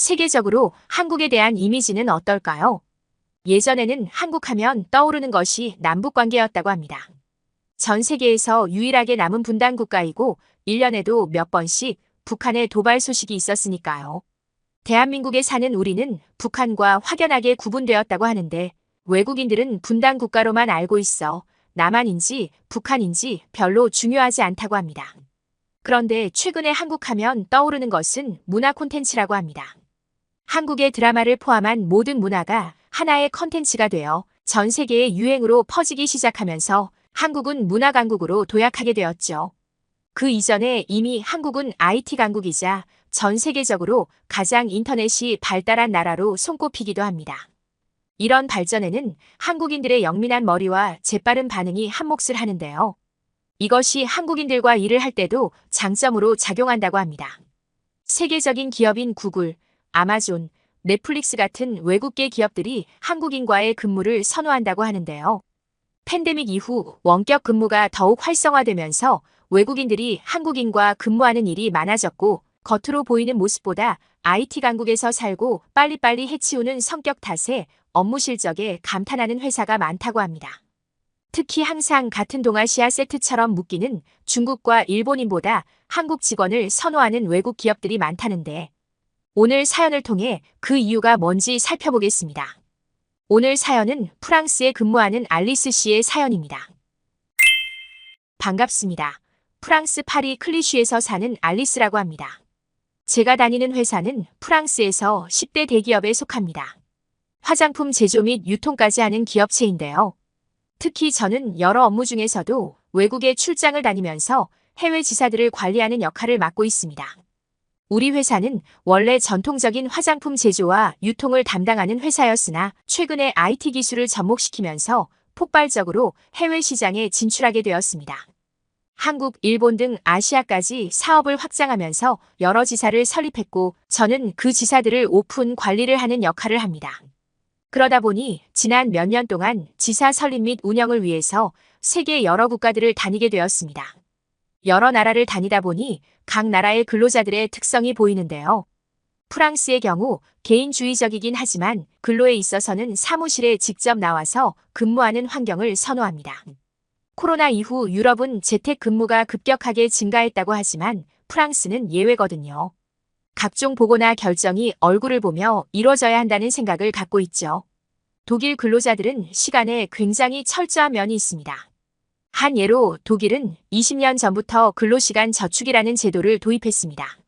세계적으로 한국에 대한 이미지는 어떨까요? 예전에는 한국하면 떠오르는 것이 남북관계였다고 합니다. 전 세계에서 유일하게 남은 분단 국가이고 1년에도 몇 번씩 북한의 도발 소식이 있었으니까요. 대한민국에 사는 우리는 북한과 확연하게 구분되었다고 하는데 외국인들은 분단 국가로만 알고 있어 남한인지 북한인지 별로 중요하지 않다고 합니다. 그런데 최근에 한국하면 떠오르는 것은 문화 콘텐츠라고 합니다. 한국의 드라마를 포함한 모든 문화가 하나의 컨텐츠가 되어 전 세계의 유행으로 퍼지기 시작하면서 한국은 문화 강국으로 도약하게 되었죠. 그 이전에 이미 한국은 IT 강국이자 전 세계적으로 가장 인터넷이 발달한 나라로 손꼽히기도 합니다. 이런 발전에는 한국인들의 영민한 머리와 재빠른 반응이 한몫을 하는데요. 이것이 한국인들과 일을 할 때도 장점으로 작용한다고 합니다. 세계적인 기업인 구글, 아마존, 넷플릭스 같은 외국계 기업들이 한국인과의 근무를 선호한다고 하는데요. 팬데믹 이후 원격 근무가 더욱 활성화되면서 외국인들이 한국인과 근무하는 일이 많아졌고 겉으로 보이는 모습보다 IT 강국에서 살고 빨리빨리 해치우는 성격 탓에 업무 실적에 감탄하는 회사가 많다고 합니다. 특히 항상 같은 동아시아 세트처럼 묶이는 중국과 일본인보다 한국 직원을 선호하는 외국 기업들이 많다는데 오늘 사연을 통해 그 이유가 뭔지 살펴보겠습니다. 오늘 사연은 프랑스에 근무하는 알리스 씨의 사연입니다. 반갑습니다. 프랑스 파리 클리슈에서 사는 알리스라고 합니다. 제가 다니는 회사는 프랑스에서 10대 대기업에 속합니다. 화장품 제조 및 유통까지 하는 기업체인데요. 특히 저는 여러 업무 중에서도 외국에 출장을 다니면서 해외 지사들을 관리하는 역할을 맡고 있습니다. 우리 회사는 원래 전통적인 화장품 제조와 유통을 담당하는 회사였으나 최근에 IT 기술을 접목시키면서 폭발적으로 해외 시장에 진출하게 되었습니다. 한국, 일본 등 아시아까지 사업을 확장하면서 여러 지사를 설립했고 저는 그 지사들을 오픈 관리를 하는 역할을 합니다. 그러다 보니 지난 몇 년 동안 지사 설립 및 운영을 위해서 세계 여러 국가들을 다니게 되었습니다. 여러 나라를 다니다 보니 각 나라의 근로자들의 특성이 보이는데요. 프랑스의 경우 개인주의적이긴 하지만 근로에 있어서는 사무실에 직접 나와서 근무하는 환경을 선호합니다. 코로나 이후 유럽은 재택근무가 급격하게 증가했다고 하지만 프랑스는 예외거든요. 각종 보고나 결정이 얼굴을 보며 이루어져야 한다는 생각을 갖고 있죠. 독일 근로자들은 시간에 굉장히 철저한 면이 있습니다. 한 예로 독일은 20년 전부터 근로시간 저축이라는 제도를 도입했습니다.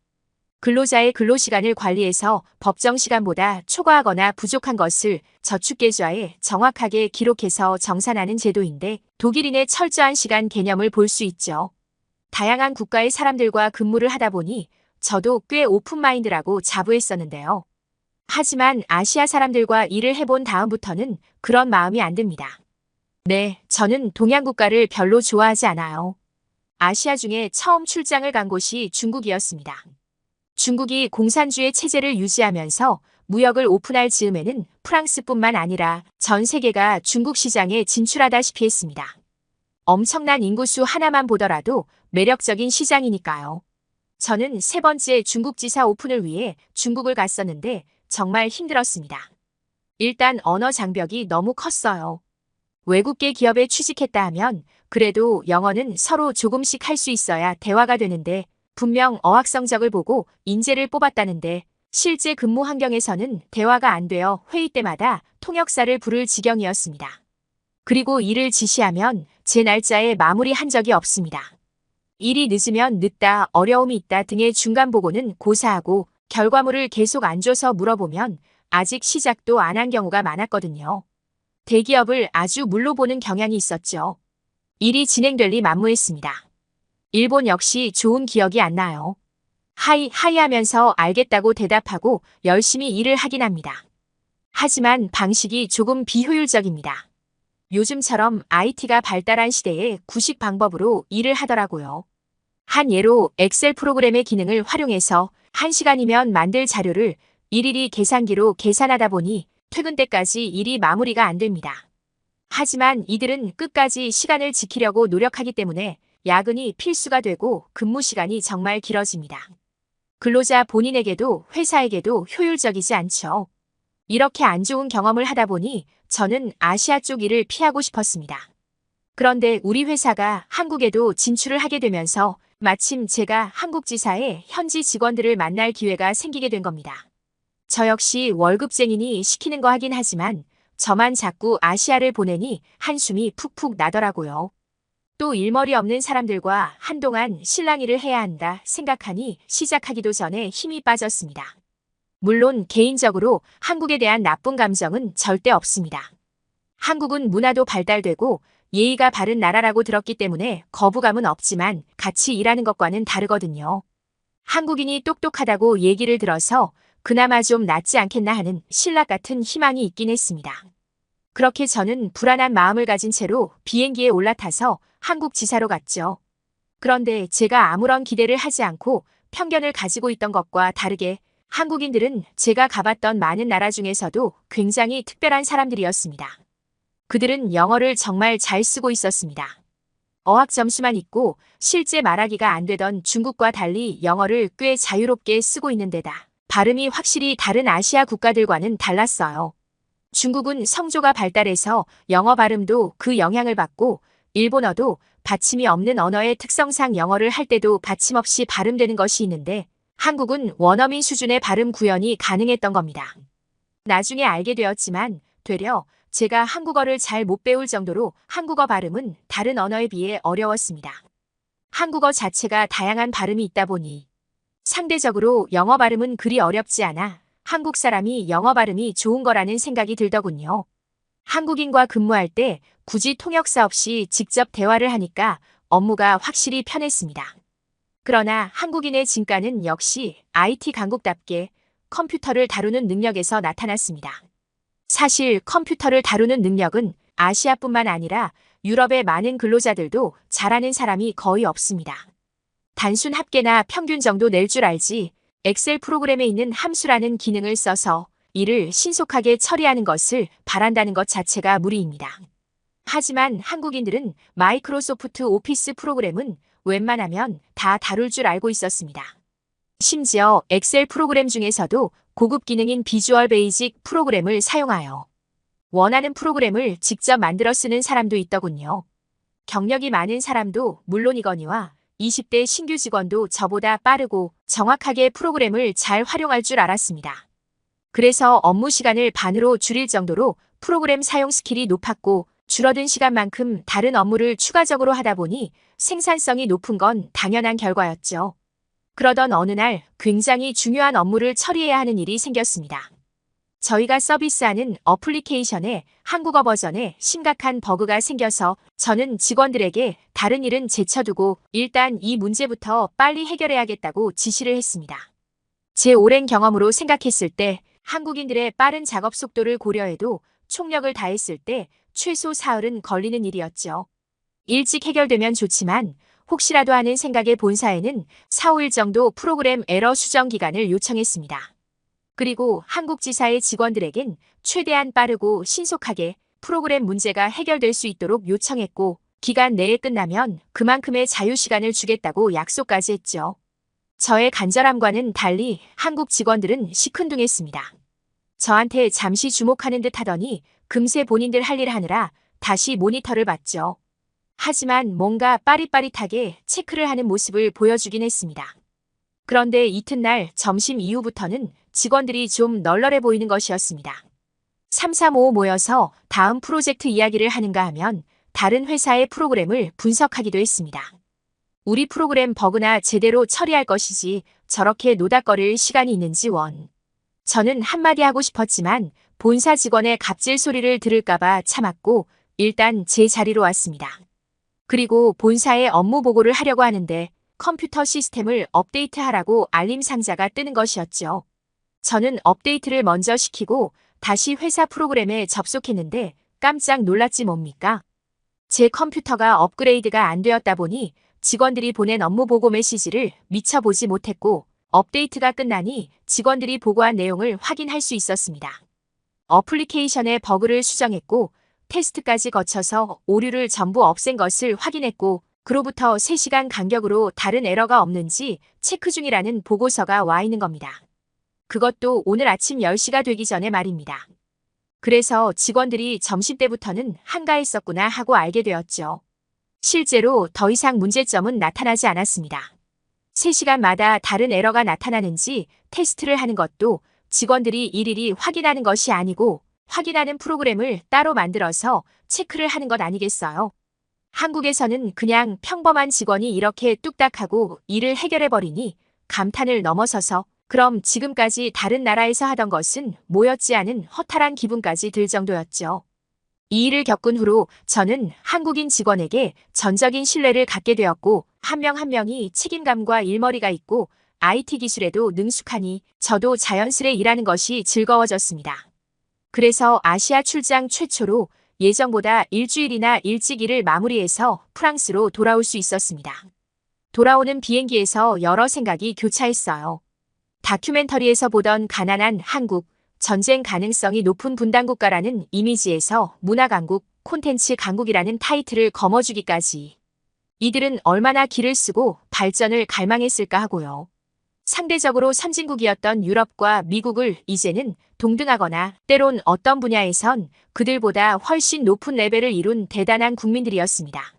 근로자의 근로시간을 관리해서 법정 시간보다 초과하거나 부족한 것을 저축계좌에 정확하게 기록해서 정산하는 제도인데 독일인의 철저한 시간 개념을 볼 수 있죠. 다양한 국가의 사람들과 근무를 하다 보니 저도 꽤 오픈마인드라고 자부했었는데요. 하지만 아시아 사람들과 일을 해본 다음부터는 그런 마음이 안 듭니다. 네, 저는 동양 국가를 별로 좋아하지 않아요. 아시아 중에 처음 출장을 간 곳이 중국이었습니다. 중국이 공산주의 체제를 유지하면서 무역을 오픈할 즈음에는 프랑스뿐만 아니라 전 세계가 중국 시장에 진출하다시피 했습니다. 엄청난 인구수 하나만 보더라도 매력적인 시장이니까요. 저는 세 번째 중국 지사 오픈을 위해 중국을 갔었는데 정말 힘들었습니다. 일단 언어 장벽이 너무 컸어요. 외국계 기업에 취직했다 하면 그래도 영어는 서로 조금씩 할 수 있어야 대화가 되는데 분명 어학 성적을 보고 인재를 뽑았다는데 실제 근무 환경에서는 대화가 안 되어 회의 때마다 통역사를 부를 지경이었습니다. 그리고 일을 지시하면 제 날짜에 마무리한 적이 없습니다. 일이 늦으면 늦다, 어려움이 있다 등의 중간 보고는 고사하고 결과물을 계속 안 줘서 물어보면 아직 시작도 안 한 경우가 많았거든요. 대기업을 아주 물로 보는 경향이 있었죠. 일이 진행될 리 만무했습니다. 일본 역시 좋은 기억이 안 나요. 하이 하면서 알겠다고 대답하고 열심히 일을 하긴 합니다. 하지만 방식이 조금 비효율적입니다. 요즘처럼 IT가 발달한 시대에 구식 방법으로 일을 하더라고요. 한 예로 엑셀 프로그램의 기능을 활용해서 1시간이면 만들 자료를 일일이 계산기로 계산하다 보니 퇴근 때까지 일이 마무리가 안 됩니다. 하지만 이들은 끝까지 시간을 지키려고 노력하기 때문에 야근이 필수가 되고 근무 시간이 정말 길어집니다. 근로자 본인에게도 회사에게도 효율적이지 않죠. 이렇게 안 좋은 경험을 하다 보니 저는 아시아 쪽 일을 피하고 싶었습니다. 그런데 우리 회사가 한국에도 진출을 하게 되면서 마침 제가 한국 지사에 현지 직원들을 만날 기회가 생기게 된 겁니다. 저 역시 월급쟁이니 시키는 거 하긴 하지만 저만 자꾸 아시아를 보내니 한숨이 푹푹 나더라고요. 또 일머리 없는 사람들과 한동안 실랑 일을 해야 한다 생각하니 시작하기도 전에 힘이 빠졌습니다. 물론 개인적으로 한국에 대한 나쁜 감정은 절대 없습니다. 한국은 문화도 발달되고 예의가 바른 나라라고 들었기 때문에 거부감은 없지만 같이 일하는 것과는 다르거든요. 한국인이 똑똑하다고 얘기를 들어서 그나마 좀 낫지 않겠나 하는 신락 같은 희망이 있긴 했습니다. 그렇게 저는 불안한 마음을 가진 채로 비행기에 올라타서 한국 지사로 갔죠. 그런데 제가 아무런 기대를 하지 않고 편견을 가지고 있던 것과 다르게 한국인들은 제가 가봤던 많은 나라 중에서도 굉장히 특별한 사람들이었습니다. 그들은 영어를 정말 잘 쓰고 있었습니다. 어학 점수만 있고 실제 말하기가 안 되던 중국과 달리 영어를 꽤 자유롭게 쓰고 있는 데다 발음이 확실히 다른 아시아 국가들과는 달랐어요. 중국은 성조가 발달해서 영어 발음도 그 영향을 받고 일본어도 받침이 없는 언어의 특성상 영어를 할 때도 받침 없이 발음되는 것이 있는데 한국은 원어민 수준의 발음 구현이 가능했던 겁니다. 나중에 알게 되었지만 되려 제가 한국어를 잘 못 배울 정도로 한국어 발음은 다른 언어에 비해 어려웠습니다. 한국어 자체가 다양한 발음이 있다 보니 상대적으로 영어 발음은 그리 어렵지 않아 한국 사람이 영어 발음이 좋은 거라는 생각이 들더군요. 한국인과 근무할 때 굳이 통역사 없이 직접 대화를 하니까 업무가 확실히 편했습니다. 그러나 한국인의 진가는 역시 IT 강국답게 컴퓨터를 다루는 능력에서 나타났습니다. 사실 컴퓨터를 다루는 능력은 아시아뿐만 아니라 유럽의 많은 근로자들도 잘하는 사람이 거의 없습니다. 단순 합계나 평균 정도 낼 줄 알지 엑셀 프로그램에 있는 함수라는 기능을 써서 일을 신속하게 처리하는 것을 바란다는 것 자체가 무리입니다. 하지만 한국인들은 마이크로소프트 오피스 프로그램은 웬만하면 다 다룰 줄 알고 있었습니다. 심지어 엑셀 프로그램 중에서도 고급 기능인 비주얼 베이직 프로그램을 사용하여 원하는 프로그램을 직접 만들어 쓰는 사람도 있더군요. 경력이 많은 사람도 물론이거니와 20대 신규 직원도 저보다 빠르고 정확하게 프로그램을 잘 활용할 줄 알았습니다. 그래서 업무 시간을 반으로 줄일 정도로 프로그램 사용 스킬이 높았고 줄어든 시간만큼 다른 업무를 추가적으로 하다 보니 생산성이 높은 건 당연한 결과였죠. 그러던 어느 날 굉장히 중요한 업무를 처리해야 하는 일이 생겼습니다. 저희가 서비스하는 어플리케이션의 한국어 버전에 심각한 버그가 생겨서 저는 직원들에게 다른 일은 제쳐두고 일단 이 문제부터 빨리 해결해야겠다고 지시를 했습니다. 제 오랜 경험으로 생각했을 때 한국인들의 빠른 작업 속도를 고려해도 총력을 다했을 때 최소 사흘은 걸리는 일이었죠. 일찍 해결되면 좋지만 혹시라도 하는 생각에 본사에는 4, 5일 정도 프로그램 에러 수정 기간을 요청했습니다. 그리고 한국 지사의 직원들에겐 최대한 빠르고 신속하게 프로그램 문제가 해결될 수 있도록 요청했고 기간 내에 끝나면 그만큼의 자유시간을 주겠다고 약속까지 했죠. 저의 간절함과는 달리 한국 직원들은 시큰둥했습니다. 저한테 잠시 주목하는 듯 하더니 금세 본인들 할 일 하느라 다시 모니터를 봤죠. 하지만 뭔가 빠릿빠릿하게 체크를 하는 모습을 보여주긴 했습니다. 그런데 이튿날 점심 이후부터는 직원들이 좀 널널해 보이는 것이었습니다. 335 모여서 다음 프로젝트 이야기를 하는가 하면 다른 회사의 프로그램을 분석하기도 했습니다. 우리 프로그램 버그나 제대로 처리할 것이지 저렇게 노닥거릴 시간이 있는지 원. 저는 한마디 하고 싶었지만 본사 직원의 갑질 소리를 들을까봐 참았고 일단 제 자리로 왔습니다. 그리고 본사에 업무 보고를 하려고 하는데 컴퓨터 시스템을 업데이트하라고 알림 상자가 뜨는 것이었죠. 저는 업데이트를 먼저 시키고 다시 회사 프로그램에 접속했는데 깜짝 놀랐지 뭡니까? 제 컴퓨터가 업그레이드가 안 되었다 보니 직원들이 보낸 업무 보고 메시지를 미처 보지 못했고 업데이트가 끝나니 직원들이 보고한 내용을 확인할 수 있었습니다. 어플리케이션의 버그를 수정했고 테스트까지 거쳐서 오류를 전부 없앤 것을 확인했고 그로부터 3시간 간격으로 다른 에러가 없는지 체크 중이라는 보고서가 와 있는 겁니다. 그것도 오늘 아침 10시가 되기 전에 말입니다. 그래서 직원들이 점심때부터는 한가했었구나 하고 알게 되었죠. 실제로 더 이상 문제점은 나타나지 않았습니다. 3시간마다 다른 에러가 나타나는지 테스트를 하는 것도 직원들이 일일이 확인하는 것이 아니고 확인하는 프로그램을 따로 만들어서 체크를 하는 것 아니겠어요? 한국에서는 그냥 평범한 직원이 이렇게 뚝딱하고 일을 해결해버리니 감탄을 넘어서서 그럼 지금까지 다른 나라에서 하던 것은 뭐였지 하는 허탈한 기분까지 들 정도였죠. 이 일을 겪은 후로 저는 한국인 직원에게 전적인 신뢰를 갖게 되었고 한 명 한 명이 책임감과 일머리가 있고 IT 기술에도 능숙하니 저도 자연스레 일하는 것이 즐거워졌습니다. 그래서 아시아 출장 최초로 예정보다 일주일이나 일찍 일을 마무리해서 프랑스로 돌아올 수 있었습니다. 돌아오는 비행기에서 여러 생각이 교차했어요. 다큐멘터리에서 보던 가난한 한국, 전쟁 가능성이 높은 분단국가라는 이미지에서 문화강국, 콘텐츠 강국이라는 타이틀을 거머쥐기까지. 이들은 얼마나 기를 쓰고 발전을 갈망했을까 하고요. 상대적으로 선진국이었던 유럽과 미국을 이제는 동등하거나 때론 어떤 분야에선 그들보다 훨씬 높은 레벨을 이룬 대단한 국민들이었습니다.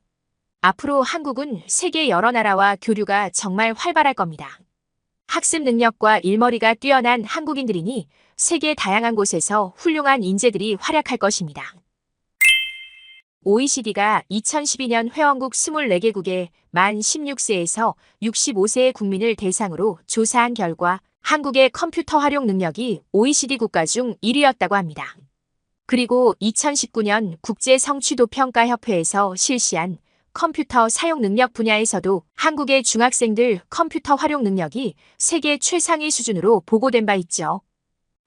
앞으로 한국은 세계 여러 나라와 교류가 정말 활발할 겁니다. 학습 능력과 일머리가 뛰어난 한국인들이니 세계 다양한 곳에서 훌륭한 인재들이 활약할 것입니다. OECD가 2012년 회원국 24개국의 만 16세에서 65세의 국민을 대상으로 조사한 결과 한국의 컴퓨터 활용 능력이 OECD 국가 중 1위였다고 합니다. 그리고 2019년 국제성취도평가협회에서 실시한 컴퓨터 사용 능력 분야에서도 한국의 중학생들 컴퓨터 활용 능력이 세계 최상위 수준으로 보고된 바 있죠.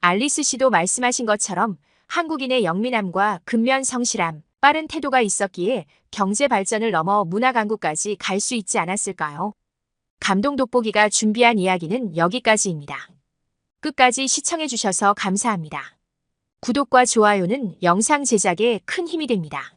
알리스 씨도 말씀하신 것처럼 한국인의 영민함과 근면 성실함, 빠른 태도가 있었기에 경제 발전을 넘어 문화 강국까지 갈 수 있지 않았을까요? 감동 돋보기가 준비한 이야기는 여기까지입니다. 끝까지 시청해주셔서 감사합니다. 구독과 좋아요는 영상 제작에 큰 힘이 됩니다.